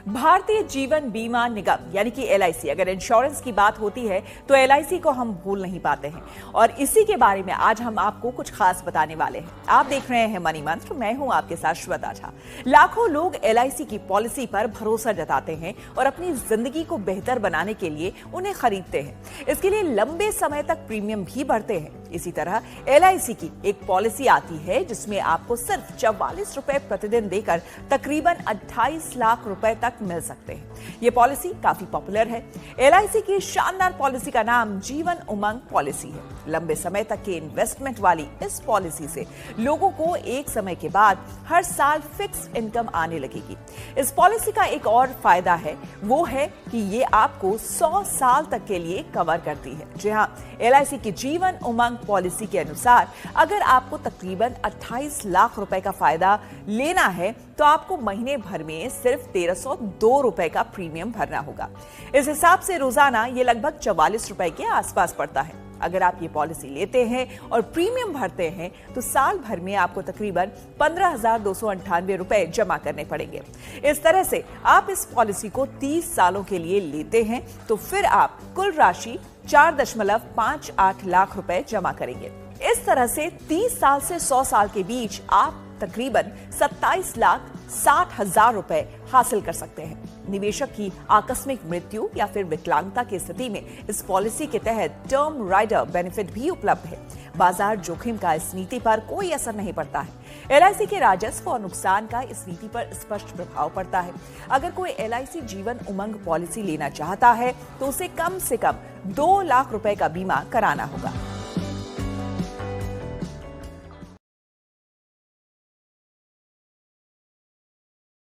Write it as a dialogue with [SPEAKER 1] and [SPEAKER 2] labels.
[SPEAKER 1] भारतीय जीवन बीमा निगम यानी कि एलआईसी, अगर इंश्योरेंस की बात होती है तो एलआईसी को हम भूल नहीं पाते हैं और इसी के बारे में आज हम आपको कुछ खास बताने वाले हैं। आप देख रहे हैं मनी मंत्र, मैं हूं आपके साथ श्वेता झा। लाखों लोग एलआईसी की पॉलिसी पर भरोसा जताते हैं और अपनी जिंदगी को बेहतर बनाने के लिए उन्हें खरीदते हैं। इसके लिए लंबे समय तक प्रीमियम भी भरते हैं। इसी तरह एलआईसी की एक पॉलिसी आती है जिसमें आपको सिर्फ 44 रुपए प्रतिदिन देकर तकरीबन 28 लाख रुपए तक मिल सकते हैं। यह पॉलिसी काफी पॉपुलर है। एलआईसी की शानदार पॉलिसी का नाम जीवन उमंग पॉलिसी है। लंबे समय तक के इन्वेस्टमेंट वाली इस पॉलिसी से लोगों को एक समय के बाद हर साल फिक्स इनकम आने लगेगी। इस पॉलिसी का एक और फायदा है, वो है कि ये आपको 100 साल तक के लिए कवर करती है। जी हाँ, एलआईसी की जीवन उमंग पॉलिसी के अनुसार अगर आपको तकरीबन 28 लाख रुपए का फायदा लेना है तो आपको महीने भर में सिर्फ 1302 रुपए का प्रीमियम भरना होगा। इस हिसाब से रोजाना ये लगभग 44 रुपए के आसपास पड़ता है। अगर आप ये पॉलिसी लेते हैं और प्रीमियम भरते हैं तो साल भर में आपको तकरीबन 15,298 रुपए जमा करने पड़ेंगे। इस तरह से आप इस पॉलिसी को 30 सालों के लिए लेते हैं तो फिर आप कुल राशि 4.58 लाख रुपए जमा करेंगे। इस तरह से 30 साल से 100 साल के बीच आप तकरीबन 27,60,000 रुपए हासिल कर सकते हैं। निवेशक की आकस्मिक मृत्यु या फिर विकलांगता की स्थिति में इस पॉलिसी के तहत टर्म राइडर बेनिफिट भी उपलब्ध है। बाजार जोखिम का इस नीति पर कोई असर नहीं पड़ता है। एलआईसी के राजस्व और नुकसान का इस नीति पर स्पष्ट प्रभाव पड़ता है। अगर कोई एलआईसी जीवन उमंग पॉलिसी लेना चाहता है तो उसे कम से कम 2 लाख रुपए का बीमा कराना होगा।